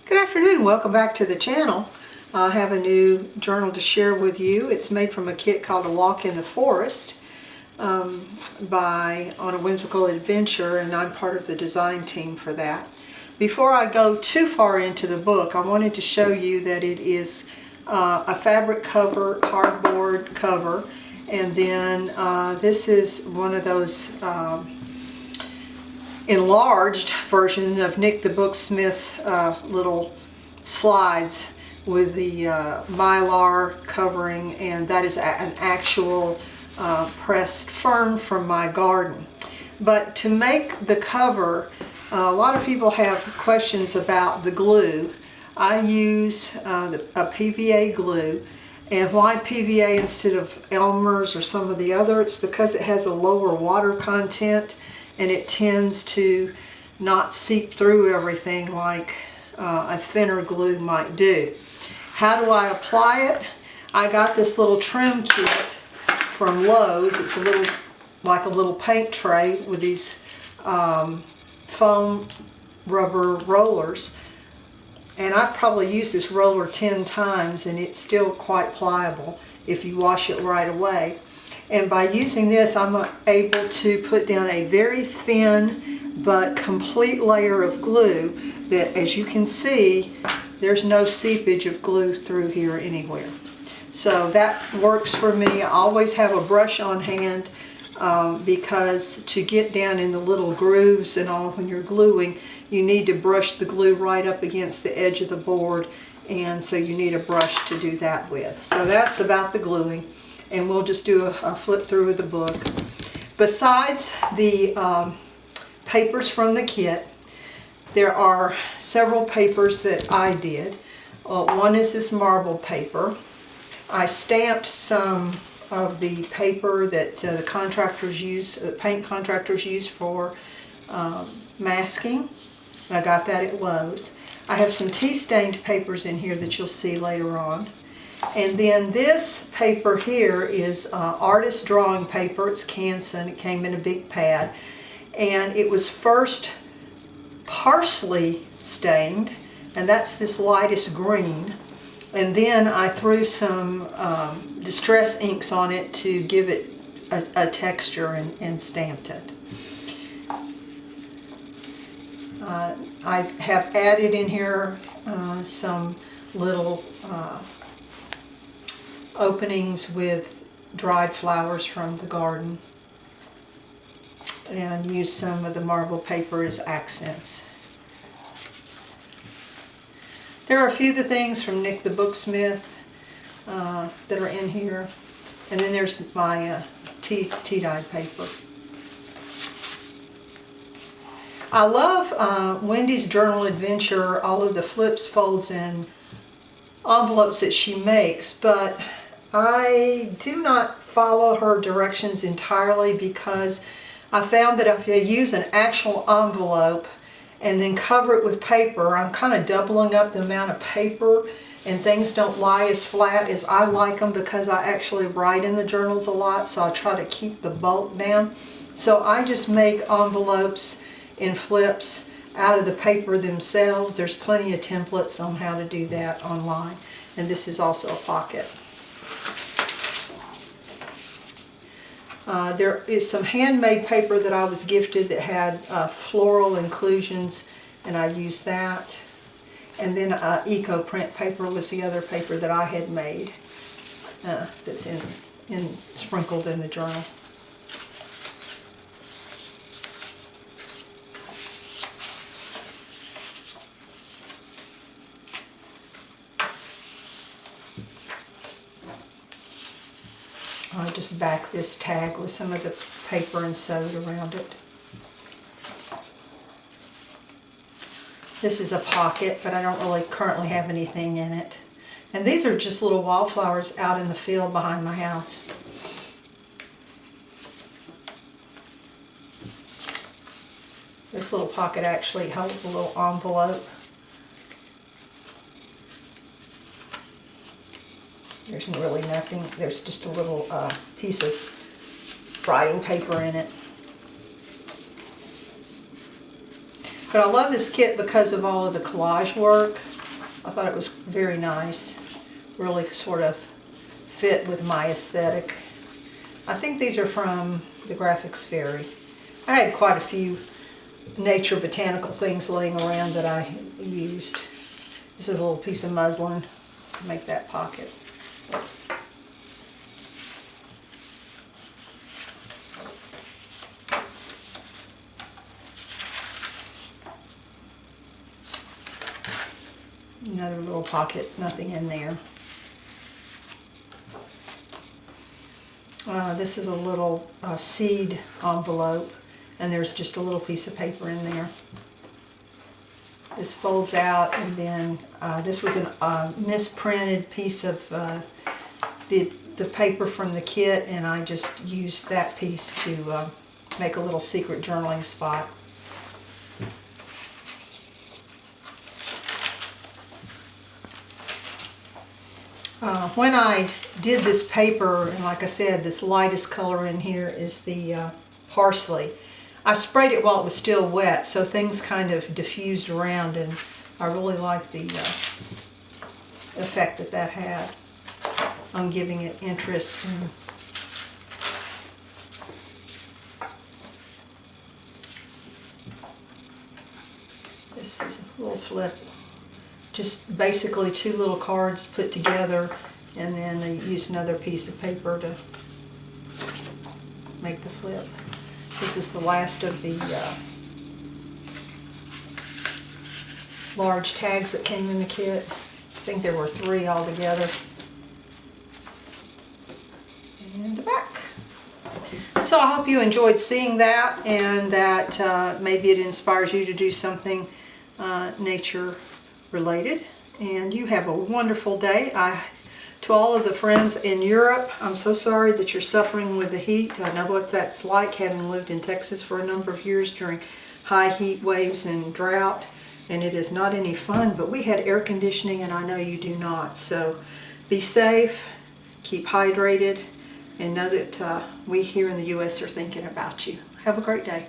Good afternoon, welcome back to the channel. I have a new journal to share with you. It's made from a kit called A Walk in the Forest by On a Whimsical Adventure, and I'm part of the design team for that. Before I go too far into the book, I wanted to show you that it is a fabric cover, cardboard cover, and then this is one of those enlarged version of Nick the Booksmith's little slides with the mylar covering, and that is an actual pressed fern from my garden. But to make the cover, a lot of people have questions about the glue. I use a PVA glue. And why PVA instead of Elmer's or some of the other? It's because it has a lower water content and it tends to not seep through everything like a thinner glue might do. How do I apply it? I got this little trim kit from Lowe's. It's a little, like a little paint tray with these foam rubber rollers. And I've probably used this roller 10 times and it's still quite pliable if you wash it right away. And by using this, I'm able to put down a very thin but complete layer of glue that, as you can see, there's no seepage of glue through here anywhere. So that works for me. I always have a brush on hand because to get down in the little grooves and all when you're gluing, you need to brush the glue right up against the edge of the board, and so you need a brush to do that with. So that's about the gluing, and we'll just do a flip through of the book. Besides the papers from the kit, there are several papers that I did. One is this marble paper. I stamped some of the paper that the contractors use, paint contractors use for masking. I got that at Lowe's. I have some tea-stained papers in here that you'll see later on. And then this paper here is artist drawing paper. It's Canson. It came in a big pad. And it was first parsley stained, and that's this lightest green. And then I threw some distress inks on it to give it a texture and stamped it. I have added in here some little openings with dried flowers from the garden, and used some of the marble paper as accents. There are a few of the things from Nick the Booksmith that are in here, and then there's my tea-dyed paper. I love Wendy's Journal Adventure, all of the flips, folds, and envelopes that she makes, but I do not follow her directions entirely because I found that if I use an actual envelope and then cover it with paper, I'm kind of doubling up the amount of paper, and things don't lie as flat as I like them because I actually write in the journals a lot, so I try to keep the bulk down. So I just make envelopes and flips out of the paper themselves. There's plenty of templates on how to do that online, and this is also a pocket. There is some handmade paper that I was gifted that had floral inclusions, and I used that. And then ecoprint paper was the other paper that I had made that's sprinkled in the journal. I just backed this tag with some of the paper and sewed around it. This is a pocket, but I don't really currently have anything in it. And these are just little wildflowers out in the field behind my house. This little pocket actually holds a little envelope. There's really nothing, there's just a little piece of writing paper in it. But I love this kit because of all of the collage work. I thought it was very nice. Really sort of fit with my aesthetic. I think these are from the Graphics Fairy. I had quite a few nature botanical things laying around that I used. This is a little piece of muslin to make that pocket. Another little pocket, nothing in there. This is a little seed envelope, and there's just a little piece of paper in there. This folds out, and then this was a misprinted piece of the paper from the kit, and I just used that piece to make a little secret journaling spot. When I did this paper, and like I said, this lightest color in here is the parsley. I sprayed it while it was still wet, so things kind of diffused around, and I really like the effect that that had on giving it interest. And this is a little flip. Just basically two little cards put together, and then I used another piece of paper to make the flip. This is the last of the large tags that came in the kit. I think there were 3 altogether. And the back. So I hope you enjoyed seeing that, and that maybe it inspires you to do something nature related. And you have a wonderful day. To all of the friends in Europe, I'm so sorry that you're suffering with the heat. I know what that's like, having lived in Texas for a number of years during high heat waves and drought, and it is not any fun, but we had air conditioning, and I know you do not. So be safe, keep hydrated, and know that we here in the U.S. are thinking about you. Have a great day.